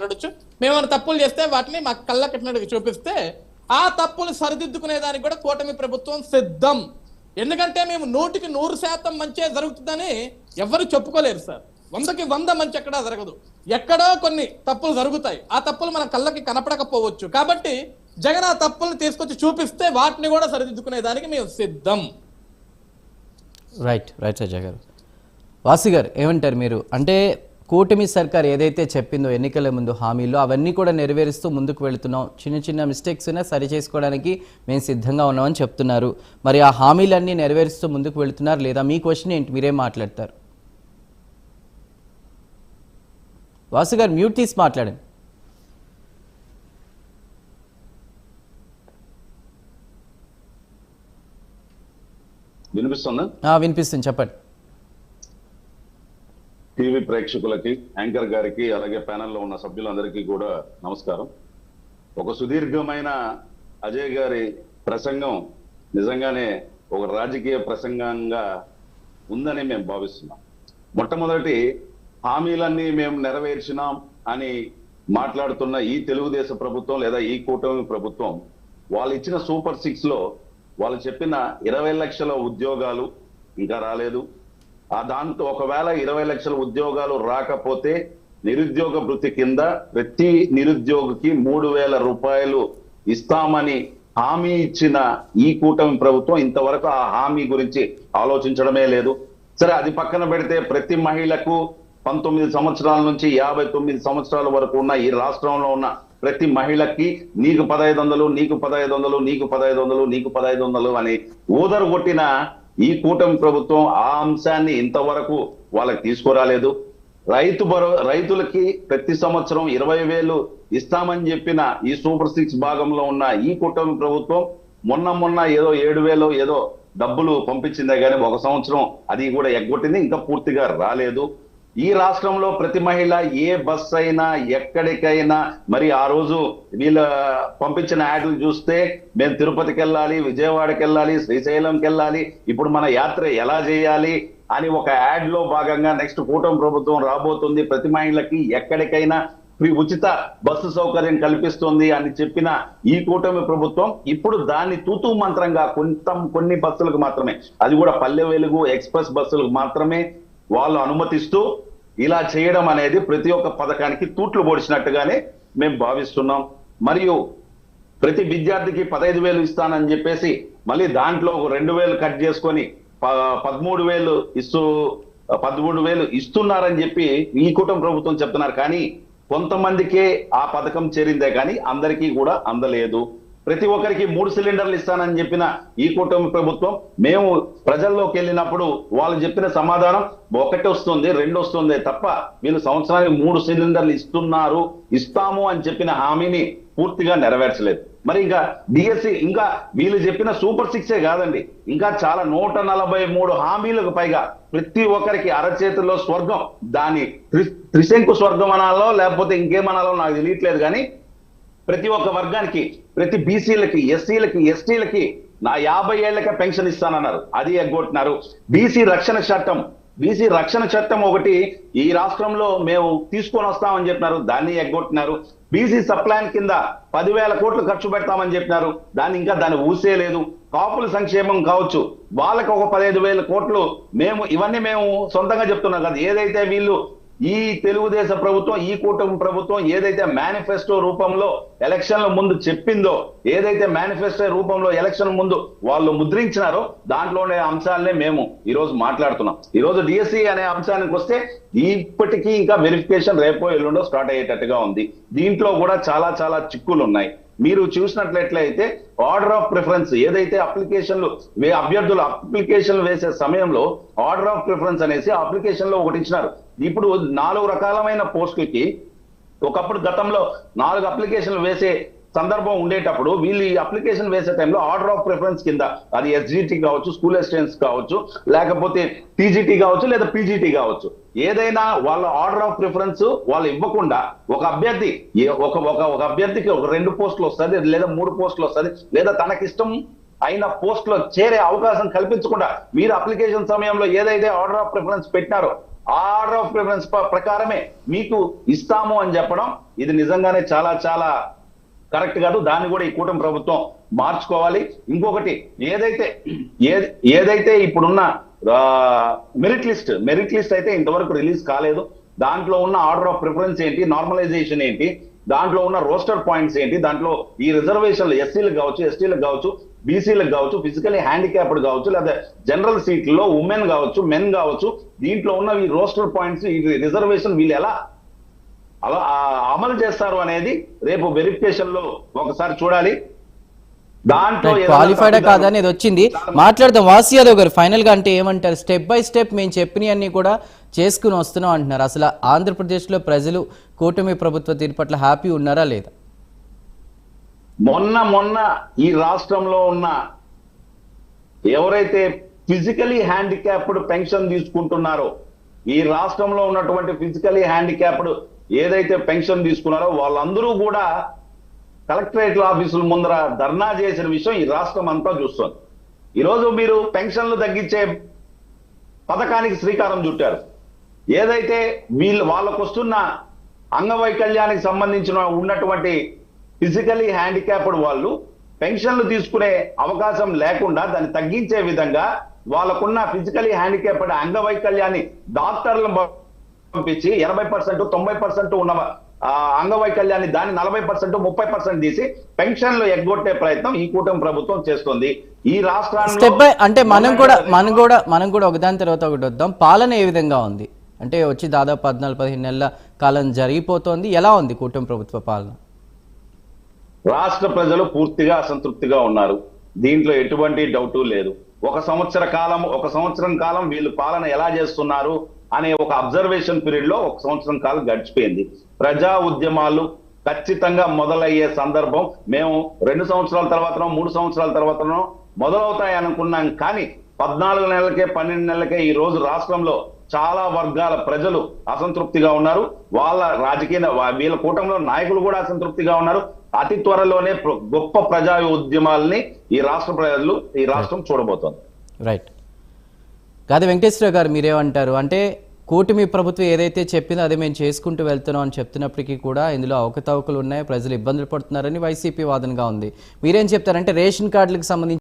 మాట్లాడొచ్చు. మేమైనా తప్పులు చేస్తే వాటిని మా కళ్ళ కట్టినట్టుగా చూపిస్తే ఆ తప్పులు సరిదిద్దుకునే దానికి కూడా కూటమి ప్రభుత్వం సిద్ధం. ఎందుకంటే మేము 100% మంచే జరుగుతుందని ఎవరు చెప్పుకోలేరు సార్. 100కి 100 మంచి ఎక్కడా జరగదు. ఎక్కడో కొన్ని తప్పులు జరుగుతాయి. ఆ తప్పులు మన కళ్ళకి కనపడకపోవచ్చు. కాబట్టి జగన్ ఆ తప్పులు తీసుకొచ్చి చూపిస్తే వాటిని కూడా సరిదిద్దుకునే దానికి మేము సిద్ధం. రైట్ అజయ్ గారు. వాసు గారు ఏమంటారు మీరు? అంటే కూటమి సర్కార్ ఏదైతే చెప్పిందో ఎన్నికల ముందు హామీలు అవన్నీ కూడా నెరవేరుస్తూ ముందుకు వెళుతున్నాం, చిన్న చిన్న మిస్టేక్స్ అయినా సరి చేసుకోవడానికి మేము సిద్ధంగా ఉన్నామని చెప్తున్నారు. మరి ఆ హామీలన్నీ నెరవేరుస్తూ ముందుకు వెళుతున్నారు లేదా? మీ క్వశ్చన్ ఏంటి? మీరేం మాట్లాడతారు? వాసు గారు మ్యూట్ తీసి మాట్లాడండి. వినిపిస్తుందా? వినిపిస్తుంది, చెప్పండి. టీవీ ప్రేక్షకులకి, యాంకర్ గారికి, అలాగే ప్యానెల్లో ఉన్న సభ్యులందరికీ కూడా నమస్కారం. ఒక సుదీర్ఘమైన అజయ్ గారి ప్రసంగం నిజంగానే ఒక రాజకీయ ప్రసంగంగా ఉందని మేము భావిస్తున్నాం. మొట్టమొదటి హామీలన్నీ మేము నెరవేర్చినాం అని మాట్లాడుతున్న ఈ తెలుగుదేశం ప్రభుత్వం లేదా ఈ కూటమి ప్రభుత్వం వాళ్ళు ఇచ్చిన సూపర్ 6 లో వాళ్ళు చెప్పిన 20 లక్షల ఉద్యోగాలు ఇంకా రాలేదు. దాంతో ఒకవేళ 20 లక్షల ఉద్యోగాలు రాకపోతే నిరుద్యోగ భృతి కింద ప్రతి నిరుద్యోగికి 3,000 రూపాయలు ఇస్తామని హామీ ఇచ్చిన ఈ కూటమి ప్రభుత్వం ఇంతవరకు ఆ హామీ గురించి ఆలోచించడమే లేదు. సరే, అది పక్కన పెడితే ప్రతి మహిళకు 19 సంవత్సరాల నుంచి 59 సంవత్సరాల వరకు ఉన్న ఈ రాష్ట్రంలో ఉన్న ప్రతి మహిళకి నీకు 1,500, నీకు 1,500, నీకు 1,500, నీకు 1,500 అని ఊదరు కొట్టిన ఈ కూటమి ప్రభుత్వం ఆ అంశాన్ని ఇంతవరకు వాళ్ళకి తీసుకురాలేదు. రైతులకి ప్రతి సంవత్సరం 20,000 ఇస్తామని చెప్పిన ఈ సూపర్ 6 భాగంలో ఉన్న ఈ కూటమి ప్రభుత్వం మొన్న ఏదో 7,000 ఏదో డబ్బులు పంపించిందే కానీ ఒక సంవత్సరం అది కూడా ఎగ్గొట్టింది, ఇంకా పూర్తిగా రాలేదు. ఈ రాష్ట్రంలో ప్రతి మహిళ ఏ బస్ అయినా ఎక్కడికైనా మరి ఆ రోజు వీళ్ళ పంపించిన యాడ్లు చూస్తే మేము తిరుపతికి వెళ్ళాలి, విజయవాడకి వెళ్ళాలి, శ్రీశైలంకి వెళ్ళాలి, ఇప్పుడు మన యాత్ర ఎలా చేయాలి అని ఒక యాడ్ లో భాగంగా నెక్స్ట్ కూటమి ప్రభుత్వం రాబోతుంది, ప్రతి మహిళకి ఎక్కడికైనా ఉచిత బస్సు సౌకర్యం కల్పిస్తుంది అని చెప్పిన ఈ కూటమి ప్రభుత్వం ఇప్పుడు దాన్ని తూతూ మంత్రంగా కొన్ని బస్సులకు మాత్రమే, అది కూడా పల్లె వెలుగు ఎక్స్ప్రెస్ బస్సులకు మాత్రమే వాళ్ళు అనుమతిస్తూ ఇలా చేయడం అనేది ప్రతి ఒక్క పథకానికి తూట్లు పొడిచినట్టుగానే మేము భావిస్తున్నాం. మరియు ప్రతి విద్యార్థికి 15,000 ఇస్తానని చెప్పేసి మళ్ళీ దాంట్లో 2,000 కట్ చేసుకొని 13,000 ఇస్తున్నారని చెప్పి ఈ కూటమి ప్రభుత్వం చెప్తున్నారు. కానీ కొంతమందికే ఆ పథకం చేరిందే కానీ అందరికీ కూడా అందలేదు. ప్రతి ఒక్కరికి 3 సిలిండర్లు ఇస్తానని చెప్పిన ఈ కూటమి ప్రభుత్వం మేము ప్రజల్లోకి వెళ్ళినప్పుడు వాళ్ళు చెప్పిన సమాధానం 1 వస్తుంది, 2 వస్తుంది తప్ప వీళ్ళు సంవత్సరానికి 3 సిలిండర్లు ఇస్తాము అని చెప్పిన హామీని పూర్తిగా నెరవేర్చలేదు. మరి ఇంకా డిఎస్సి ఇంకా వీళ్ళు చెప్పిన సూపర్ 6 కాదండి, ఇంకా చాలా 143 హామీలకు పైగా ప్రతి ఒక్కరికి అరచేతుల్లో స్వర్గం, దాని త్రిశంకు స్వర్గం అనాలో లేకపోతే ఇంకేమనాలో నాకు తెలియట్లేదు. కానీ ప్రతి ఒక్క వర్గానికి, ప్రతి బీసీలకి, ఎస్సీలకి, ఎస్టీలకి 50 ఏళ్లకే పెన్షన్ ఇస్తానన్నారు, అది ఎగ్గొట్టినారు. బీసీ రక్షణ చట్టం ఒకటి ఈ రాష్ట్రంలో మేము తీసుకొని వస్తామని చెప్పినారు, దాన్ని ఎగ్గొట్టినారు. బీసీ సప్లాన్ కింద 10,000 కోట్లు ఖర్చు పెడతామని చెప్పినారు, దాన్ని ఊసేలేదు. కాపుల సంక్షేమం కావచ్చు, వాళ్ళకి ఒక 15,000 కోట్లు ఇవన్నీ మేము సొంతంగా చెప్తున్నాం కదా. ఏదైతే వీళ్ళు ఈ తెలుగుదేశం ప్రభుత్వం, ఈ కూటమి ప్రభుత్వం ఏదైతే మేనిఫెస్టో రూపంలో ఎలక్షన్ల ముందు చెప్పిందో, ఏదైతే మేనిఫెస్టో రూపంలో ఎలక్షన్ ముందు వాళ్ళు ముద్రించినారో దాంట్లోనే అంశాలనే మేము ఈరోజు మాట్లాడుతున్నాం. ఈరోజు డిఎస్సి అనే అంశానికి వస్తే ఇప్పటికీ ఇంకా వెరిఫికేషన్ రేపో ఎల్లుండో స్టార్ట్ అయ్యేటట్టుగా ఉంది. దీంట్లో కూడా చాలా చాలా చిక్కులు ఉన్నాయి. మీరు చూసినట్లయితే ఆర్డర్ ఆఫ్ ప్రిఫరెన్స్ ఏదైతే అభ్యర్థులు అప్లికేషన్లు వేసే సమయంలో ఆర్డర్ ఆఫ్ ప్రిఫరెన్స్ అనేసి అప్లికేషన్ లో ఒకటి ఇచ్చినారు. ఇప్పుడు 4 రకాలమైన పోస్టులకి ఒకప్పుడు గతంలో 4 అప్లికేషన్లు వేసే సందర్భం ఉండేటప్పుడు వీళ్ళు ఈ అప్లికేషన్ వేసే టైంలో ఆర్డర్ ఆఫ్ ప్రిఫరెన్స్ కింద అది ఎస్జిటి కావచ్చు, స్కూల్ అసిస్టెంట్స్ కావచ్చు, లేకపోతే టీజీటీ కావచ్చు, లేదా పీజీటీ కావచ్చు, ఏదైనా వాళ్ళ ఆర్డర్ ఆఫ్ ప్రిఫరెన్స్ వాళ్ళు ఇవ్వకుండా ఒక అభ్యర్థికి 2 పోస్టులు వస్తుంది, లేదా 3 పోస్టులు వస్తుంది, లేదా తనకిష్టం అయిన పోస్ట్ లో చేరే అవకాశం కల్పించకుండా మీరు అప్లికేషన్ సమయంలో ఏదైతే ఆర్డర్ ఆఫ్ ప్రిఫరెన్స్ పెట్టినారో ఆర్డర్ ఆఫ్ ప్రిఫరెన్స్ ప్రకారమే మీకు ఇస్తాము అని చెప్పడం ఇది నిజంగానే చాలా చాలా కరెక్ట్ కాదు. దాన్ని కూడా ఈ కూటమి ప్రభుత్వం మార్చుకోవాలి. ఇంకొకటి ఏదైతే ఇప్పుడున్న మెరిట్ లిస్ట్ అయితే ఇంతవరకు రిలీజ్ కాలేదు. దాంట్లో ఉన్న ఆర్డర్ ఆఫ్ ప్రిఫరెన్స్ ఏంటి, నార్మలైజేషన్ ఏంటి, దాంట్లో ఉన్న రోస్టర్ పాయింట్స్ ఏంటి, దాంట్లో ఈ రిజర్వేషన్లు ఎస్సీలకు కావచ్చు, ఎస్టీలకు కావచ్చు, బీసీలకు కావచ్చు, ఫిజికలీ హ్యాండిక్యాప్డ్ కావచ్చు, లేదా జనరల్ సీట్లలో ఉమెన్ కావచ్చు, మెన్ కావచ్చు, దీంట్లో ఉన్న ఈ రోస్టర్ పాయింట్స్, ఈ రిజర్వేషన్ వీళ్ళు ఎలా అలా అమలు చేస్తారు అనేది రేపు వెరిఫికేషన్ లో ఒకసారి చూడాలి. దాంట్లో క్వాలిఫైడా కాదా అనేది వచ్చింది, మాట్లాడదాం. వాసి యాదవ్ గారు ఫైనల్ గా అంటే ఏమంటారు? స్టెప్ బై స్టెప్ మేము చెప్పినవన్నీ కూడా చేసుకుని వస్తున్నాం అంటున్నారు. అసలు ఆంధ్రప్రదేశ్లో ప్రజలు కూటమి ప్రభుత్వ తీరు పట్ల హ్యాపీ ఉన్నారా లేదా? మొన్న ఈ రాష్ట్రంలో ఉన్న ఎవరైతే ఫిజికలీ హ్యాండిక్యాప్డ్ పెన్షన్ తీసుకుంటున్నారో, ఈ రాష్ట్రంలో ఉన్నటువంటి ఫిజికలీ హ్యాండిక్యాప్డ్ ఏదైతే పెన్షన్ తీసుకున్నారో వాళ్ళందరూ కూడా కలెక్టరేట్ ఆఫీసుల ముందర ధర్నా చేసిన విషయం ఈ రాష్ట్రం అంతా చూస్తుంది. ఈరోజు మీరు పెన్షన్లు తగ్గించే పథకానికి శ్రీకారం చుట్టారు. ఏదైతే వాళ్ళకు వస్తున్న అంగవైకల్యానికి సంబంధించిన ఉన్నటువంటి ఫిజికలీ హ్యాండిక్యాప్డ్ వాళ్ళు పెన్షన్లు తీసుకునే అవకాశం లేకుండా దాన్ని తగ్గించే విధంగా వాళ్ళకున్న ఫిజికలీ హ్యాండిక్యాప్డ్ అంగవైకల్యాన్ని డాక్టర్లను పంపించి 80%, 90% ఉన్న అంగవైకల్యాన్ని దాన్ని 40%, 30% తీసి పెన్షన్లు ఎగ్గొట్టే ప్రయత్నం ఈ కూటమి ప్రభుత్వం చేస్తుంది. ఈ రాష్ట్రాల్లో అంటే మనం కూడా ఒకదాని తర్వాత ఒకటి వద్దాం. పాలన ఏ విధంగా ఉంది అంటే వచ్చి దాదాపు 14-15 నెలల కాలం జరిగిపోతోంది. ఎలా ఉంది కూటమి ప్రభుత్వ పాలన? రాష్ట్ర ప్రజలు పూర్తిగా అసంతృప్తిగా ఉన్నారు. దీంట్లో ఎటువంటి డౌటు లేదు. ఒక సంవత్సరం కాలం వీళ్ళు పాలన ఎలా చేస్తున్నారు అనే ఒక అబ్జర్వేషన్ పీరియడ్ లో 1 సంవత్సరం కాలం గడిచిపోయింది. ప్రజా ఉద్యమాలు ఖచ్చితంగా మొదలయ్యే సందర్భం మేము 2 సంవత్సరాల తర్వాతనో 3 సంవత్సరాల తర్వాతనో మొదలవుతాయి అనుకున్నాం. కానీ 14 నెలలకే 12 నెలలకే ఈ రోజు రాష్ట్రంలో చాలా వర్గాల ప్రజలు అసంతృప్తిగా ఉన్నారు. వీళ్ళ కూటమిలో నాయకులు కూడా అసంతృప్తిగా ఉన్నారు. అతి త్వరలోనే గొప్ప ప్రజా ఉద్యమాలని ఈ రాష్ట్రం చూడబోతోంది. రైట్. గాది వెంకటేశ్వర గారు మీరేమంటారు? అంటే కూటమి ప్రభుత్వం ఏదైతే చెప్పిందో అదే మేము చేసుకుంటూ వెళ్తున్నాం అని చెప్తున్నప్పటికీ కూడా ఇందులో అవకతవకలు ఉన్నాయి, ప్రజలు ఇబ్బందులు పడుతున్నారని వైసీపీ వాదనగా ఉంది. మీరేం చెప్తారంటే రేషన్ కార్డులకు సంబంధించి